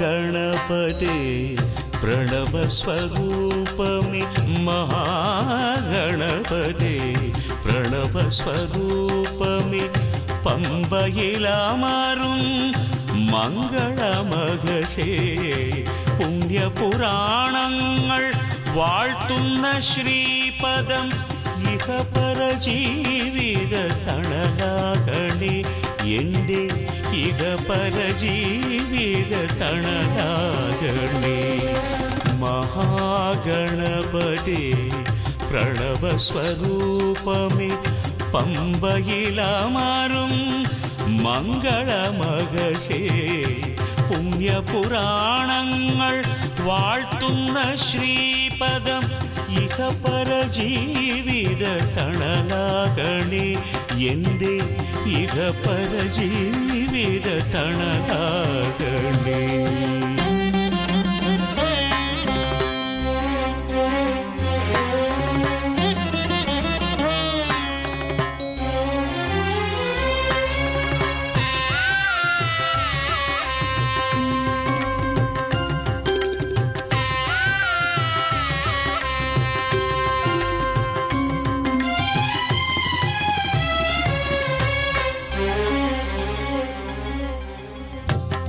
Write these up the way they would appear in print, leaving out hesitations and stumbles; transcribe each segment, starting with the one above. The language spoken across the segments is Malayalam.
ഗണപതേ പ്രണവസ്വരൂപമേ മഹാഗണപതേ പ്രണവസ്വരൂപമേ പമ്പയിലമരും മംഗളമകശേ പുണ്യപുരാണങ്ങൾ വാഴ്ത്തുന്ന ശ്രീപദം ഇഹപരജീവിത തണലാകണേ എന്റെ ഇഹപരജീവിത തണലാകണേ മഹാഗണപതേ പ്രണവസ്വരൂപമേ പമ്പയിലമരും മംഗളമകശേ പുണ്യപുരാണങ്ങൾ വാഴ്ത്തുന്ന ശ്രീപദം ഇഹപരജീവിത തണലാകണേ എന്റെ ഇഹപരജീവിത തണലാകണേ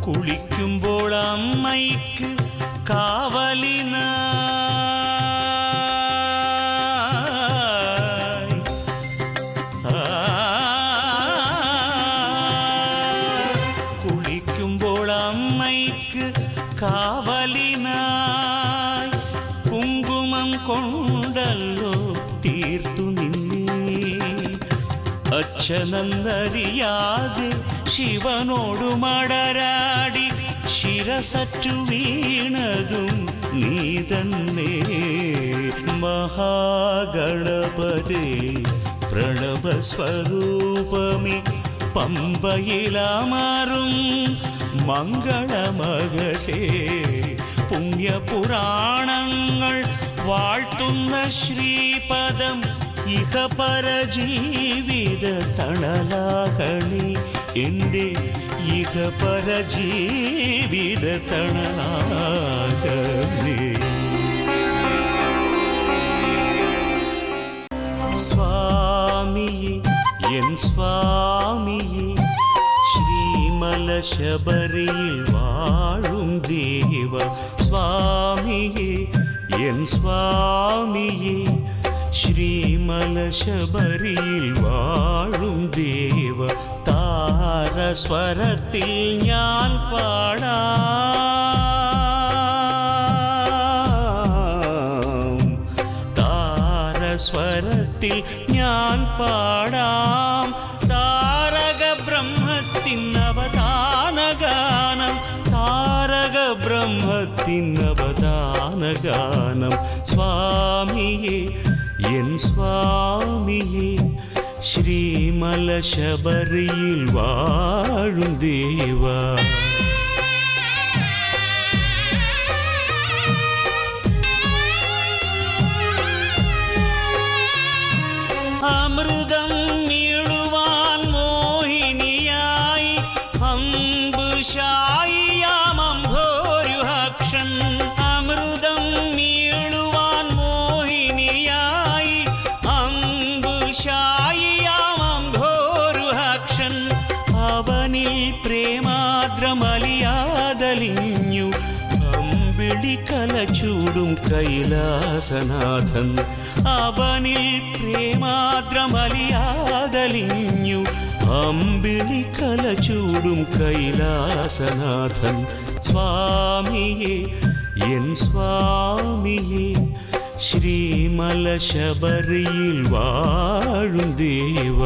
കുളിക്കുമ്പോൾ അമ്മയ്ക്ക് കാവലിനായി കുളിക്കുമ്പോൾ അമ്മയ്ക്ക് കാവലിനായി കുങ്കുമം കൊണ്ടല്ലോ തീർത്തു നിന്നേ അച്ഛനെന്നറിയാതെ ശിവനോടു മടരാടി ശിരസറ്റു വീണതും നീ തന്നെ മഹാഗണപതേ പ്രണവസ്വരൂപമേ പമ്പയിലമരും മംഗളമകശേ പുണ്യപുരാണങ്ങൾ വാഴ്ത്തുന്ന ശ്രീപദം ഇഹപരജീവിത തണലാകണേ എന്റെ ഇഹപരജീവിത തണലാകണേ സ്വാമിയേ എൻ സ്വാമിയേ ശ്രീമല ശബരിയിൽ വാഴും ദേവ സ്വാമിയേ എൻ സ്വാമിയേ ശ്രീമല ശബരിയിൽ വാഴും ദേവ താരസ്വരത്തിൽ ഞാൻ പാടാം താരസ്വരത്തിൽ ഞാൻ പാടാം താരക ബ്രഹ്മത്തിൻ അവതാന ഗാനം താരക ബ്രഹ്മത്തിൻ അവതാന ഗാനം സ്വാമിയേ എൻ സ്വാമിയേ ശ്രീമല ശബരിയിൽ വാഴും ദേവ അമൃതം നീളുവാൻ മോഹിനിയായി അംബുശായിയാമംഭോരുഹക്ഷൻ അമൃതം നീളുവാൻ മോഹിനിയായി അംബുശായിയാമംഭോരുഹക്ഷൻ അവനിൽ പ്രേമാദ്രമലിയാതലിഞ്ഞു അമ്പിളി കലചൂടും കൈലാസനാഥൻ അവനിൽ പ്രേമാദ്രമലിയാതലിഞ്ഞു അമ്പിളി കലചൂടും കൈലാസനാഥൻ സ്വാമിയേ എൻ സ്വാമിയേ ശ്രീമല ശബരിയിൽ വാഴും ദേവ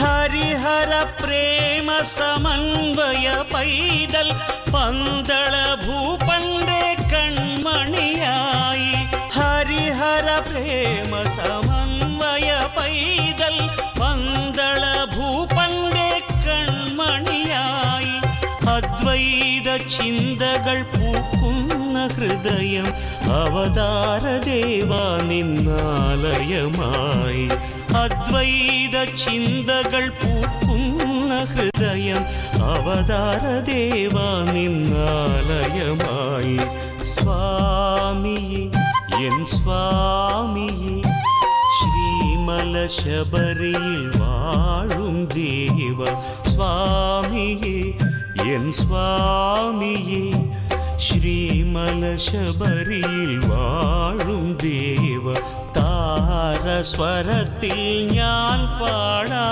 ഹരിഹര പ്രേമ സമന്വയ പൈതൽ പന്തള ഭൂപണ്ഡേ കൺമണിയായി ഹരിഹര പ്രേമ സമന്വയ പൈതൽ ചിന്തകൾ പൂക്കുന്ന ഹൃദയം അവതാരദേവാ നിന്നാലയമായി. അദ്വൈത ചിന്തകൾ പൂക്കുന്ന ഹൃദയം അവതാരദേവാ നിന്നാലയമായി. സ്വാമിയേ എൻ സ്വാമിയേ ശ്രീമല ശബരിയിൽ വാഴും ദേവ. സ്വാമിയേ എൻ സ്വാമിയേ ശ്രീമല ശബരിയിൽ വാഴും ദേവ. താരസ്വരത്തിൽ ഞാൻ പാടാം,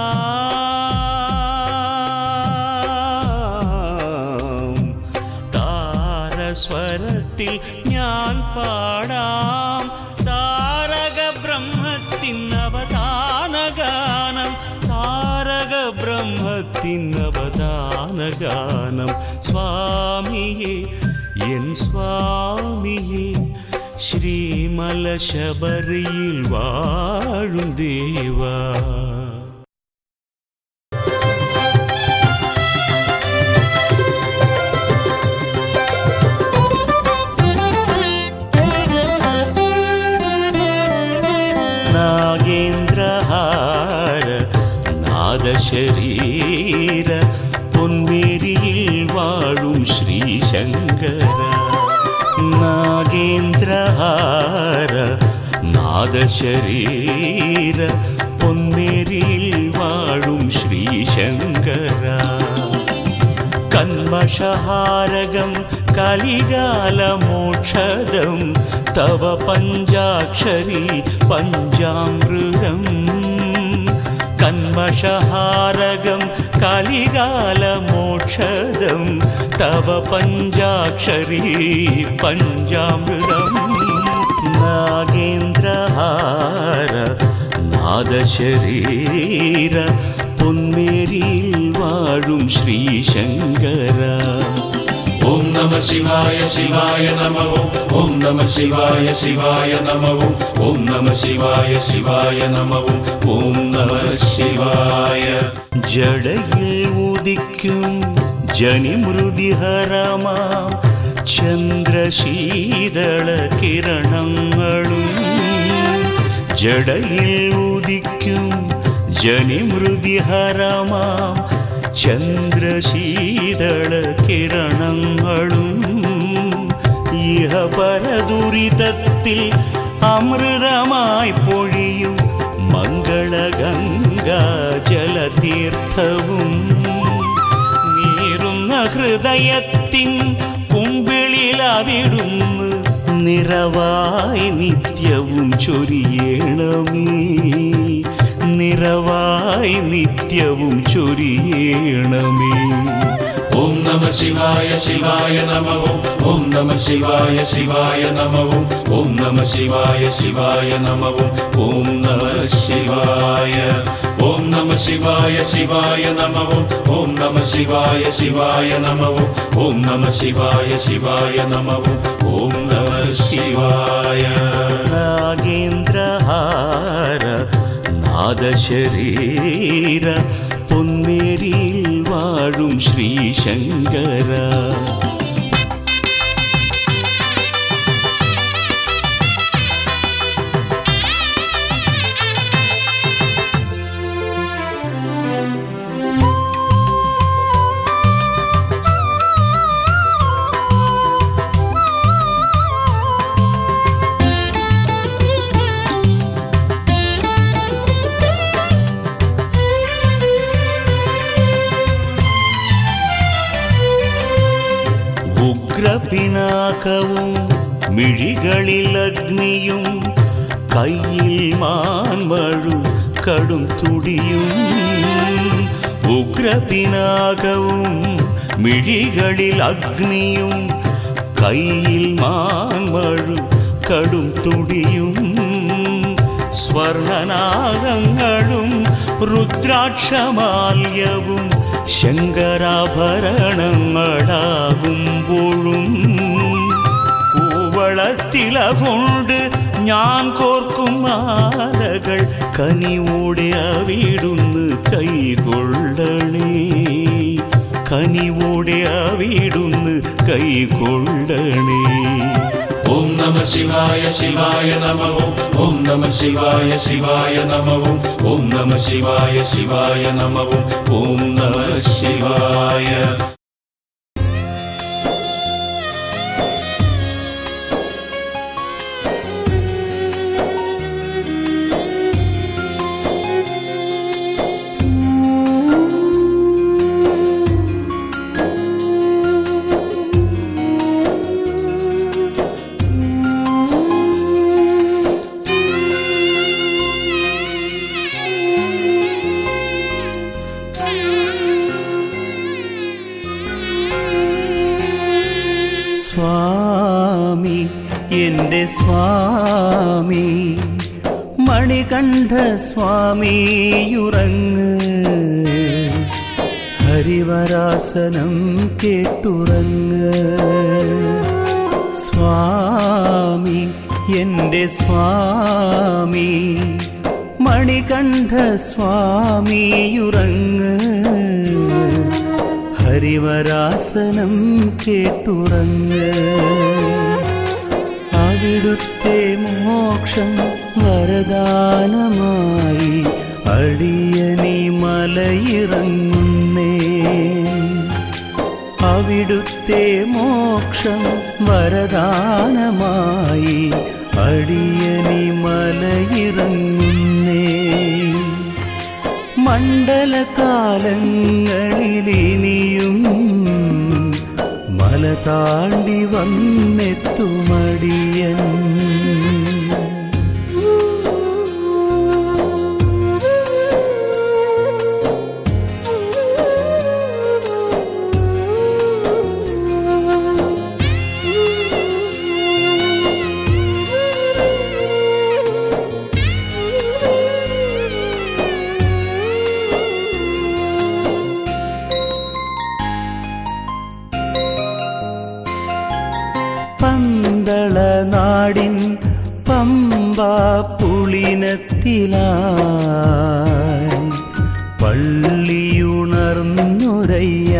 താരസ്വരത്തിൽ ഞാൻ പാടാം. താരക ബ്രഹ്മത്തിൻ അവതാന ഗാനം, താരക ബ്രഹ്മത്തിൻ അവതാന ഗാനം. സ്വാമിയേ എൻ സ്വാമിയേ ശ്രീമല ശബരിയിൽ വാഴും ദേവാ. നാഗേന്ദ്രഹാര നാദശരീര പൊൻവേരിയിൽ വാഴും ശ്രീശങ്കര. നാഗേന്ദ്രഹാര നാദശരീര പൊൻവേരിയിൽ വാഴും ശ്രീശങ്കര. കന്മഷഹാരകം കലികാലമോക്ഷദം തവ പഞ്ചാക്ഷരി പഞ്ചാമൃതം. കന്മഷഹാരകം കലികാലമോക്ഷദം തവ പഞ്ചാക്ഷരി പഞ്ചാമൃതം. നാഗേന്ദ്രഹാര നാദശരീര പൊൻവേരിയിൽ വാഴും ശ്രീശങ്കര. ഓം നമ ശിവായ ശിവായ നമഃ. ഓം നമ ശിവായ ശിവായ നമഃ. ഓം നമ ശിവായ ശിവായ നമഃ. ഓം നമ ശിവായ. ജടയിൽ ഉദിക്കും ജനിമൃതിഹരമാം ചന്ദ്രശീതള കിരണങ്ങളും. ജടയിൽ ഉദിക്കും ജനിമൃതിഹരമാം ചന്ദ്രശീതള കിരണങ്ങളും. ഇഹപരദുരിതത്തിൽ അമൃതമായി പൊഴിയും മംഗളഗംഗാ ജലതീർത്ഥവും. നീറുന്ന ഹൃദയത്തിൻ കുമ്പിളിലവിടുന്ന് നിറവായി നിത്യവും ചൊരിയണമേ, നിറവായി നിത്യവും ചൊരിയണമേ. ഓം നമ ശിവായ ശിവായ നമഃ. ഓം നമ ശിവായ ശിവായ നമഃ. ഓം നമ ശിവായ ശിവായ നമഃ. ഓം നമ ശിവായ. ഓം നമ ശിവായ ശിവായ നമഃ. ഓം നമ ശിവായ ശിവായ നമഃ. ഓം നമ ശിവായ ശിവായ നമഃ. ഓം നമ ശിവായ. നാഗേന്ദ്രഹാര നാദശരീര പൊൻവേരിയിൽ വാഴും ശ്രീശങ്കര. ഉഗ്രപിനാകവും മിഴികളിൽ അഗ്നിയും കയ്യിൽ മാൻമഴു കടും തുടിയും. ഉഗ്രപിനാകവും മിഴികളിൽ അഗ്നിയും കയ്യിൽ മാൻമഴു കടും തുടിയും. സ്വർണനാഗങ്ങളും രുദ്രാക്ഷമാല്യവും ശങ്കരാഭരണങ്ങളാകുമ്പോഴും കൂവളത്തില കൊണ്ട് ഞാൻ കോർക്കും മാലകൾ കനിവോടെ അവിടുന്ന് കൈകൊള്ളണേ, കനിവോടെ അവിടുന്ന് കൈക്കൊള്ളണേ. ഓം നമ ശിവായ ശിവായ നമഃ. ഓം നമ ശിവായ ശിവായ നമഃ. ഓം നമ ശിവായ ശിവായ നമഃ. ഓം നമ ശിവായ. സ്വാമി എന്റെ സ്വാമി മണികണ്ഠ സ്വാമിയുറങ്ങ്, ഹരിവരാസനം കേട്ടുറങ്ങ്. സ്വാമി എന്റെ സ്വാമി മണികണ്ഠ സ്വാമിയുറങ്ങ്, ഹരിവരാസനം കേട്ടുറങ്ങ്. അവിടുത്തെ മോക്ഷം വരദാനമായി അടിയനി മലയിറങ്ങുന്നേ. അവിടുത്തെ മോക്ഷം വരദാനമായി അടിയനി മലയിറങ്ങുന്നേ. മണ്ഡലകാലങ്ങളിലിനിയും മല താണ്ടി വന്നെത്തുമടിയൻ. പന്തളനാടിൻ പമ്പാ പുളിനത്തിലായി പള്ളിയുണർന്നുരയ്യ.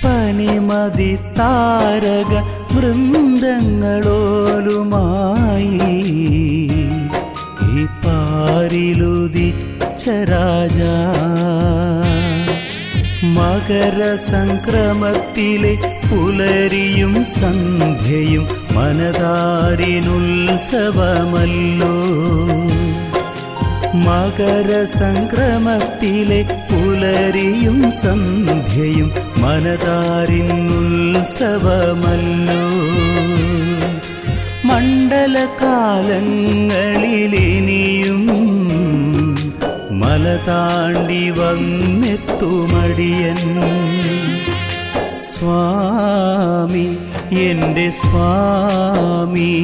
പനിമതി താരക വൃന്ദങ്ങളോലുമായി ഈ പാരിലുദിച്ച രാജാ. മകരസംക്രമത്തിലെ പുലരിയും സന്ധ്യയും മനതാരിനുത്സവമല്ലോ. മകരസംക്രമത്തിലെ പുലരിയും സന്ധ്യയും മനതാരിനുത്സവമല്ലോ. മണ്ഡലകാലങ്ങളിലിനിയും മല താണ്ടി വന്നെത്തുമടിയൻ. സ്വാമി എന്റെ സ്വാമി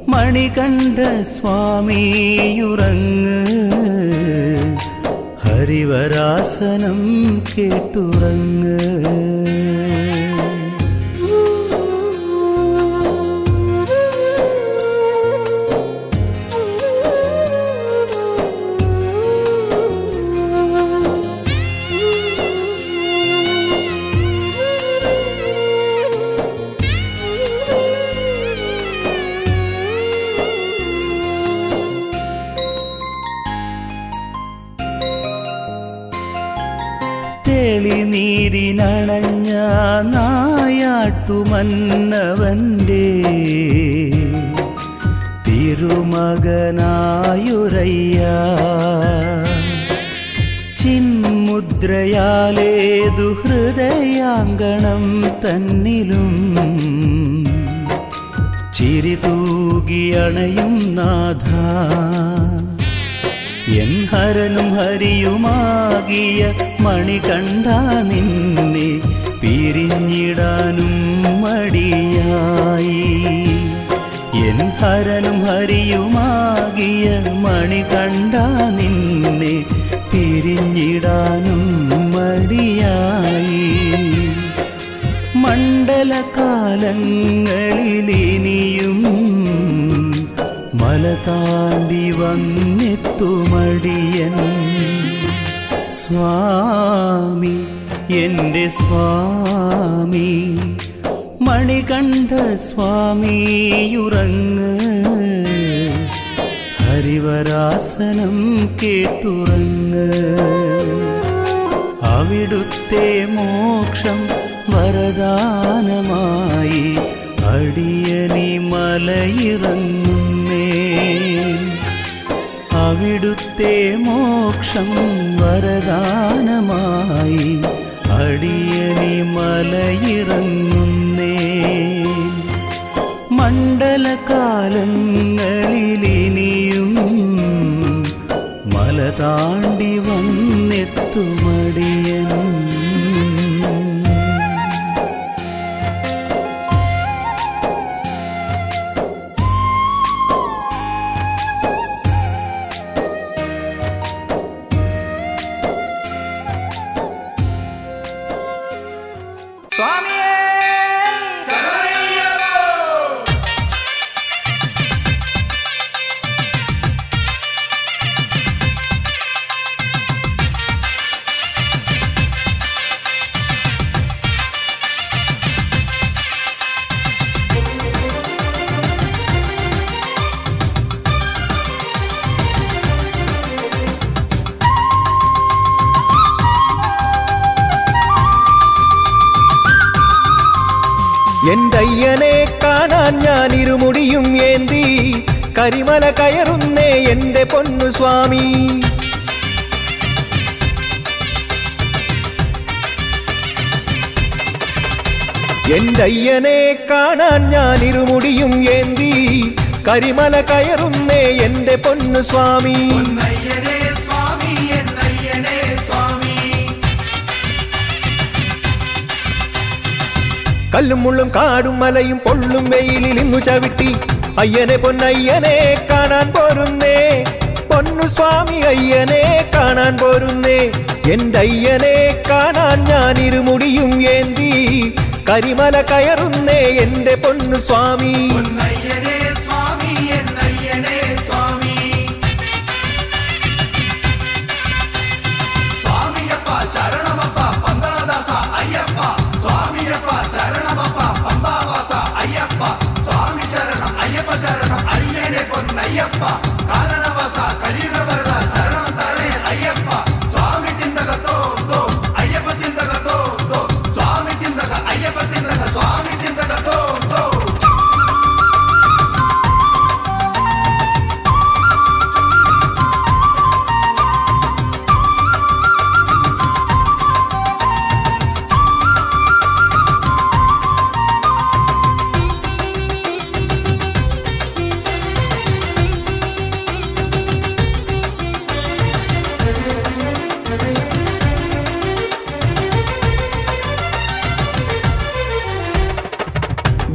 മണികണ്ഠ സ്വാമിയുറങ്ങ്, ഹരിവരാസനം കേട്ടുറങ്ങ്. തെളിനീരിനണഞ്ഞ നായാട്ടുമന്നവന്റെ തിരുമകനായുരയ്യ. ചിന്മുദ്രയാലേതു ഹൃദയാങ്കണം തന്നിലും ചിരിതൂകിയണയും നാഥ. എൻ ഹരനും ഹരിയുമാകിയ മണികണ്ഠ നിന്നെ പിരിഞ്ഞിടാനും മടിയായി. എൻ ഹരനും ഹരിയുമാകിയ മണികണ്ഠ നിന്നെ പിരിഞ്ഞിടാനും മടിയായി. മണ്ഡലകാലങ്ങളിലിനിയും മല താണ്ടി വന്നെത്തുമടിയൻ. സ്വാമി എന്റെ സ്വാമി മണികണ്ഠ സ്വാമിയുറങ്ങ് ഹരിവരാസനം കേട്ടുറങ്ങ് അവിടുത്തെ മോക്ഷം വരദാനമായി അടിയനി മലയിറങ്ങുന്നേ അവിടുത്തെ മോക്ഷം വരദാനമായി അടിയനി മലയിറങ്ങുന്നേ മണ്ഡലകാലങ്ങളിലിനിയും മല താണ്ടി വന്നെത്തുമടിയൻ എന്റയ്യനെ കാണാൻ ഞാൻ ഇരുമുടിയും ഏന്തി കരിമല കയറുന്നേ എന്റെ പൊന്നു സ്വാമി. എന്റയ്യനെ കാണാൻ ഞാൻ ഇരുമുടിയും ഏന്തി കരിമല കയറുന്നേ എന്റെ പൊന്നു സ്വാമി. കല്ലും മുള്ളും കാടും മലയും പൊള്ളും വെയിലിൽ ഇന്നു ചവിട്ടി അയ്യനെ പൊന്നയ്യനെ കാണാൻ പോരുന്നേ പൊന്നു സ്വാമി അയ്യനെ കാണാൻ പോരുന്നേ. എന്റെ അയ്യനെ കാണാൻ ഞാൻ ഇരുമുടിയും ഏന്തി കരിമല കയറുന്നേ എന്റെ പൊന്നു സ്വാമി.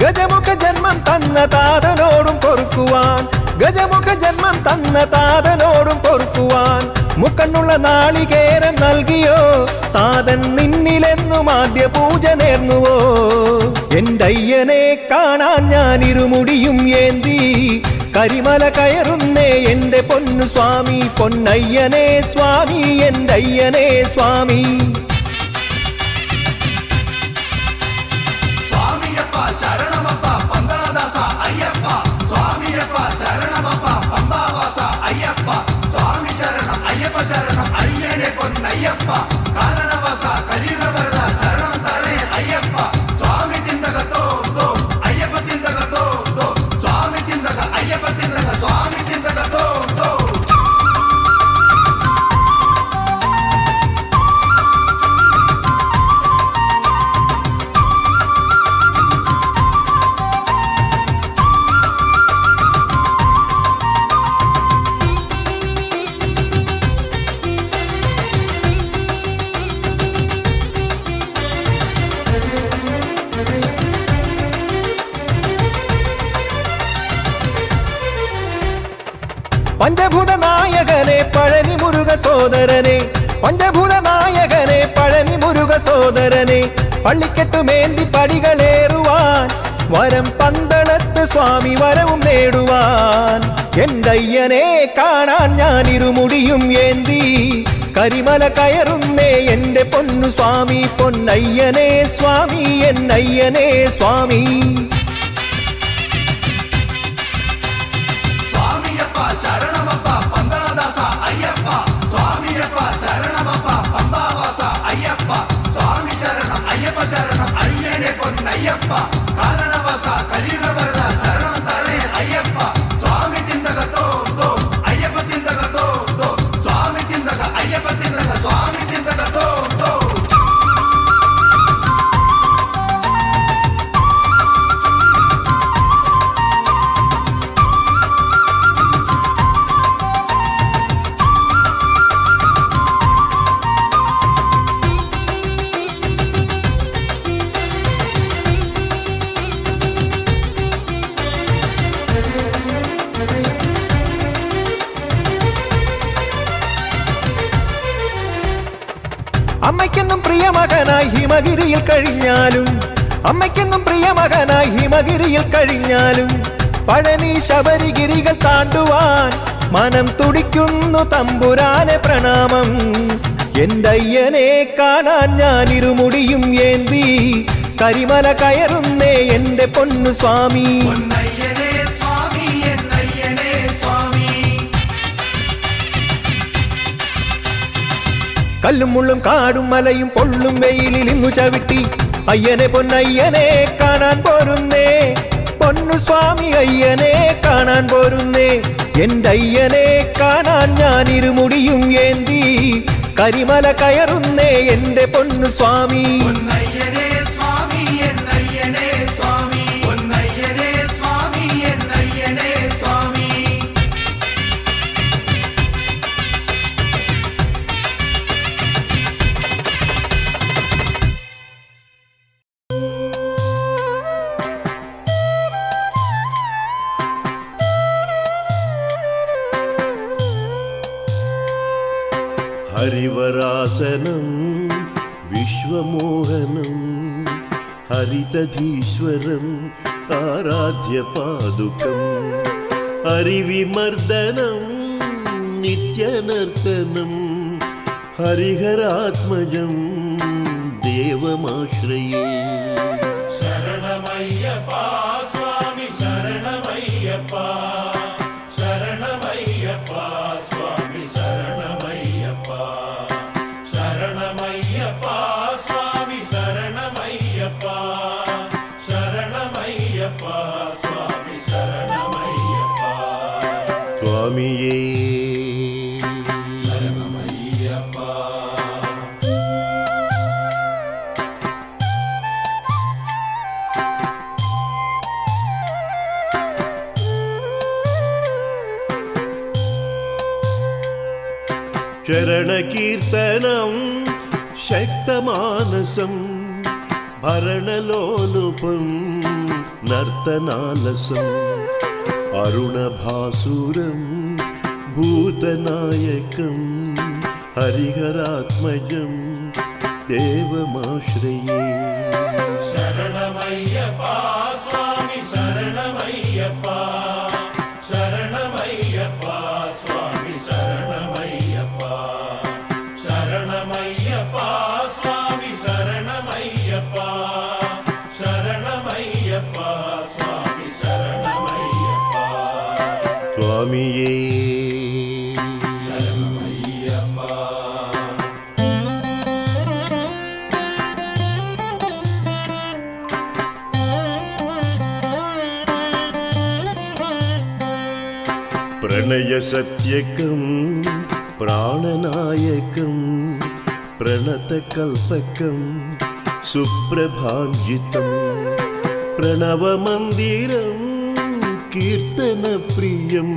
ഗജമുഖ ജന്മം തന്ന താതനോടും പൊറുക്കുവാൻ ഗജമുഖ ജന്മം തന്ന താതനോടും പൊറുക്കുവാൻ മുക്കണ്ണുള്ള നാളികേരം നൽകിയോ താതൻ നിന്നിലെന്നും ആദ്യ പൂജ നേർന്നുവോ. എന്റെ അയ്യനെ കാണാൻ ഞാൻ ഇരുമുടിയും ഏന്തി കരിമല കയറുന്നേ എന്റെ പൊന്നു സ്വാമി. പൊന്നയ്യനെ സ്വാമി എന്റെ അയ്യനെ സ്വാമി. പഞ്ചഭൂത നായകനെ പഴനി മുരുക സോദരനെ പഞ്ചഭൂത നായകനെ പഴനി മുരുക സോദരനെ പള്ളിക്കെട്ടുമേന്തി പടികളേറുവാൻ വരം പന്തളത്ത് സ്വാമി വരവും നേടുവാൻ. എന്റെ അയ്യനെ കാണാൻ ഞാൻ ഇരുമുടിയും ഏന്തി കരിമല കയറുന്നേ എന്റെ പൊന്നു സ്വാമി പൊന്നയ്യനേ സ്വാമി എന്നയ്യനേ സ്വാമി. സ്വാമിയപ്പ ശരണമപ്പ പന്തളദാസ അയ്യപ്പ, സ്വാമിയപ്പ ശരണമപ്പ പമ്പാവാസ അയ്യപ്പ, സ്വാമി ശരണം അയ്യപ്പ ശരണം അയ്യനെ പൊന്നയ്യപ്പ, കാരണവാസ കലിയുഗവരദ ശരണം തരണേ അയ്യപ്പ, സ്വാമി തിന്തകത്തോ തോ അയ്യപ്പ തിന്തകത്തോ തോ, സ്വാമി തിന്തക അയ്യപ്പ തിന്തക സ്വാമി തിന്തകത്തോ തോ. അമ്മയ്ക്കെന്നും പ്രിയമകനായി ഹിമഗിരിയിൽ കഴിഞ്ഞാലും, അമ്മയ്ക്കെന്നും പ്രിയമകനായി ഹിമഗിരിയിൽ കഴിഞ്ഞാലും, പഴനി ശബരിഗിരികൾ താണ്ടുവാൻ മനം തുടിക്കുന്നു തമ്പുരാനെ പ്രണാമം. എന്തയ്യനെ കാണാൻ ഞാൻ ഇരുമുടിയും ഏന്തി കരിമല കയറുന്നേ എന്റെ പൊന്നു സ്വാമി. പൊന്നയ്യനേ സ്വാമി എന്നയ്യനേ സ്വാമി. കല്ലും മുള്ളും കാടും മലയും പൊള്ളും വെയിലിൽ ഇന്നു ചവിട്ടി അയ്യനെ പൊന്നയ്യനെ കാണാൻ പോരുന്നേ, പൊന്നു സ്വാമി അയ്യനെ കാണാൻ പോരുന്നേ. എന്റെ അയ്യനെ കാണാൻ ഞാൻ ഇരുമുടിയും ഏന്തി കരിമല കയറുന്നേ എന്റെ പൊന്നു സ്വാമി. പൊന്നയ്യനേ സ്വാമി എന്നയ്യനേ സ്വാമി, പൊന്നയ്യനേ സ്വാമി എന്നയ്യനേ സ്വാമി. ഹരിവരാസനം വിശ്വമോഹനം ഹരിതധീശ്വരം ആരാധ്യപാദുകം, ഹരിവിമർദ്ദനം നിത്യനർത്തനം ഹരിഹരാത്മജം ദേവമാശ്രയേ. ശരണമയ്യപ്പ സ്വാമി ശരണമയ്യപ്പ, ശരണമയ്യപ്പ സ്വാമി ശരണമയ്യപ്പ, ശരണമയ്യപ്പ സ്വാമി ശരണമയ്യപ്പ, ശരണമയ്യപ്പ സ്വാമി ശരണമയ്യപ്പ. സ്വാമിയേ ശരണമയ്യപ്പ. ചരണകീർത്തനം ശക്തമാനസം ഭരണലോലുപം നർത്തനാലസം അരുണഭാസുരം ഭൂതനായകം ഹരിഹരാത്മജം ദേവമാശ്രയേ. ശരണമയ്യപ്പ സ്വാമി ശരണമയ്യപ്പ, ശരണമയ്യപ്പ സ്വാമി ശരണമയ്യപ്പ, ശരണമയ്യപ്പ സ്വാമി ശരണമയ്യപ്പ, ശരണമയ്യപ്പ സ്വാമി ശരണമയ്യപ്പ. സ്വാമിയേ ശരണമയ്യപ്പ. പ്രണയസത്യകം പ്രാണനായകം പ്രണതകൽപകം സുപ്രഭാഞ്ജിതം പ്രണവമന്ദിരം കീർത്തനപ്രിയം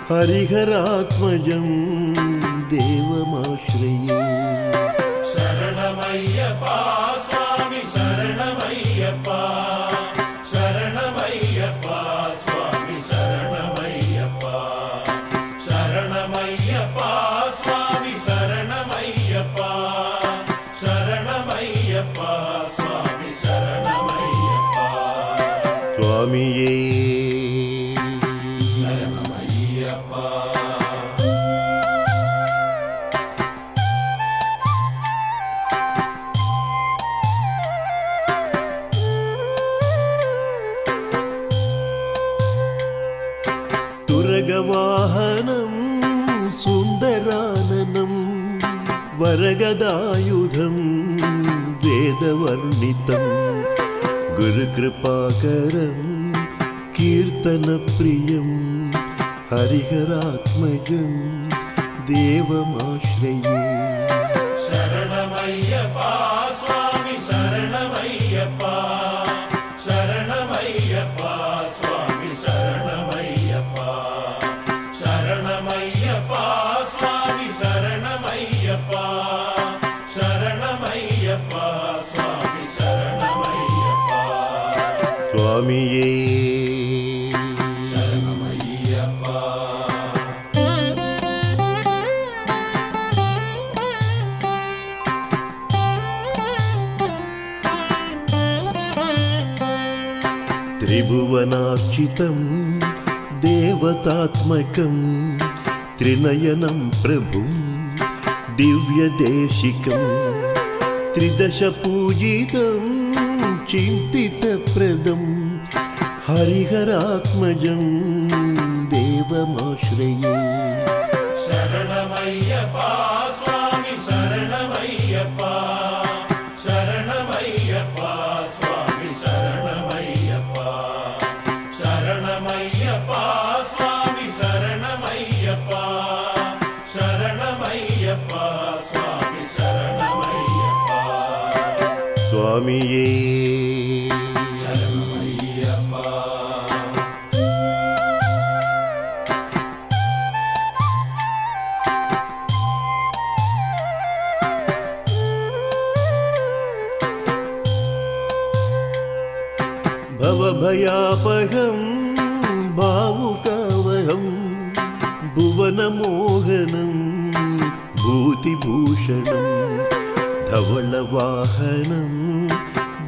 ഹരിഹരാത്മജം ദേവമാശ്രയേ. ശരണമയ്യപ്പ സ്വാമി ശരണമയ്യപ്പ, ശരണമയ്യപ്പ സ്വാമി ശരണമയ്യപ്പ, ശരണമയ്യപ്പ സ്വാമി ശരണമയ്യപ്പ, ശരണമയ്യപ്പ സ്വാമി ശരണമയ്യപ്പ. സ്വാമിയേ ശരണമയ്യപ്പ. ഗജവാഹനം സുന്ദരാനനം വരഗദായുധം വേദവർണിതം ഗുരുകൃപാകരം കീർത്തനപ്രിയം ഹരിഹരാത്മജം ദേവമാശ്രയേ. ശരണമയ്യപ്പ സ്വാമി ശരണമയ്യപ്പ ശരണമയ്യപ്പ സ്വാമി ശരണമയ്യപ്പ ശരണമയ്യപ്പ സ്വാമി ശരണമയ്യപ്പ ശരണമയ്യപ്പ സ്വാമി ശരണമയ്യപ്പ. സ്വാമിയേ ത്രിഭുവനാർച്ചിതം ദേവതാത്മകം ത്രിനയനം ప్రభుം ദിവ്യദേശികം ത്രിദശപൂജിതം ചിന്തിതപ്രദം ഹരിഹരാത്മജം ദേവമാശ്രയേ. ശരണമയ്യപ്പ സ്വാമി ശരണമയ്യപ്പ ശരണമയ്യപ്പ സ്വാമി ശരണമയ്യപ്പ ശരണമയ്യപ്പ സ്വാമി ശരണമയ്യപ്പ ശരണമയ്യപ്പ സ്വാമി ശരണമയ്യപ്പ. സ്വാമിയേ ശരണമയ്യപ്പ. ഭവഭയാപഹം ഭാവുകാവഹം ഭുവനമോഹനം ഭൂതിഭൂഷണം ധവളവാഹനം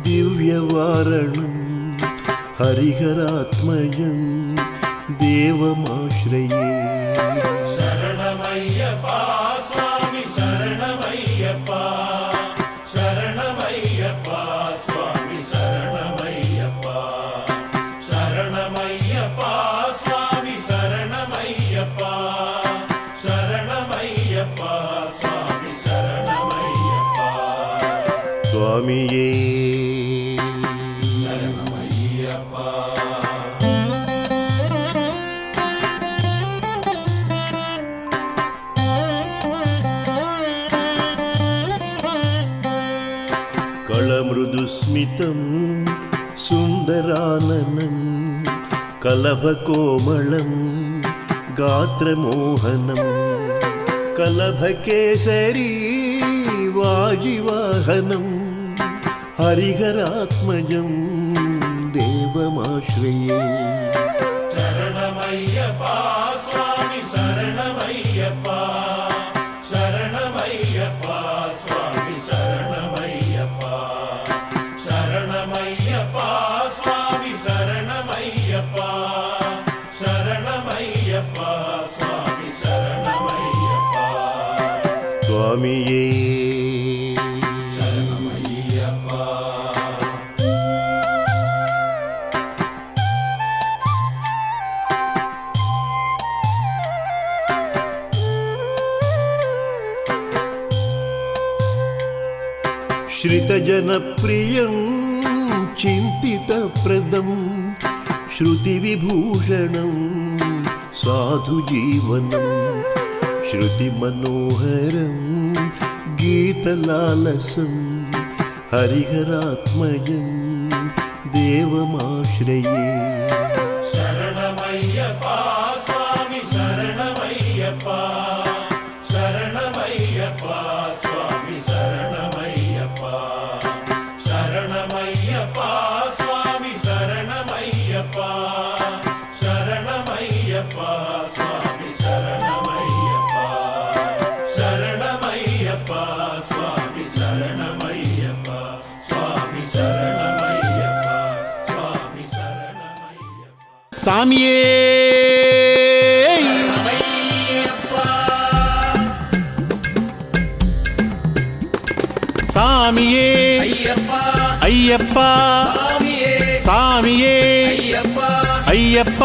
ദിവ്യവാരണം ഹരിഹരാത്മജം ദേവമാശ്രയേ. ശരണമയ്യപ്പ സ്വാമി ശരണമയ്യപ്പ ശരണമയ്യപ്പ സ്വാമി ശരണമയ്യപ്പ ശരണമയ്യപ്പ സ്വാമി ശരണമയ്യപ്പ ശരണമയ്യപ്പ സ്വാമി ശരണമയ്യപ്പ. സ്വാമിയേ ശരണമയ്യപ്പ. കളമൃദുസ്മിതം സുന്ദരാനനം കലഭകോമളം ഗാത്രമോഹനം കലഭകേസരീ വാജിവാഹനം ഹരിഹരാത്മജം ദേവമാശ്രയേ. ശരണമയ്യപ്പ സ്വാമി ശരണമയ്യപ്പ ശരണമയ്യപ്പ സ്വാമി ശരണമയ്യപ്പ ശരണമയ്യപ്പ സ്വാമി ശരണമയ്യപ്പ ശരണമയ്യപ്പ സ്വാമി ശരണമയ്യപ്പ. സ്വാമിയേ ശരണമയ്യപ്പ. ശ്രിതജനപ്രിയം ചിന്തിതപ്രദം ശ്രുതിവിഭൂഷണം സാധുജീവനം ശ്രുതിമനോഹരം ഗീതലാലസം ഹരിഹരാത്മജം ദേവമാശ്രയേ. ശരണമയ്യപ്പ സ്വാമി ശരണമയ്യപ്പ ശരണമയ്യപ്പ സ്വാമി ശരണമയ്യപ്പ ശരണമയ്യപ്പ സ്വാമി ശരണമയ്യപ്പ ശരണമയ്യപ്പ സ്വാമി ശരണമയ്യപ്പ ശരണമയ്യപ്പ സ്വാമി ശരണമയ്യപ്പ സ്വാമി ശരണമയ്യപ്പ സ്വാമി ശരണമയ്യപ്പ. സ്വാമിയേ സ്വാമിയേ അയ്യപ്പ സ്വാമിയേ അയ്യപ്പ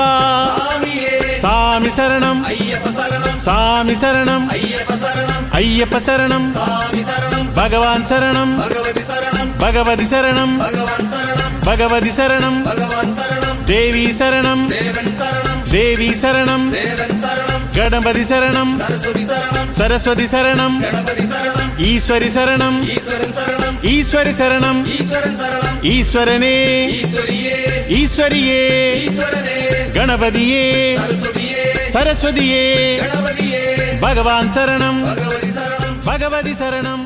சாமி சரணம் ஐயப்ப சரணம் சாமி சரணம் ஐயப்ப சரணம் ஐயப்ப சரணம் சாமி சரணம் பகவான் சரணம் பகவதி சரணம் பகவதி சரணம் பகவான் சரணம் பகவதி சரணம் பகவான் சரணம் தேவி சரணம் தேவன் சரணம் தேவி சரணம் தேவன் சரணம் கணபதி சரணம் சரஸ்வதி சரணம் சரஸ்வதி சரணம் கணபதி சரணம் ஈஸ்வரி சரணம் ஈஸ்வரன் சரணம் ஈஸ்வரி சரணம் ஈஸ்வரன் சரணம் ஈஸ்வரனே ஈஸ்வரியே ஈஸ்வரியே ஈஸ்வரனே கணபதியே சரஸ்வதியே சரஸ்வதியே கணபதியே பகவான் சரணம் பகவதி சரணம் பகவதி சரணம்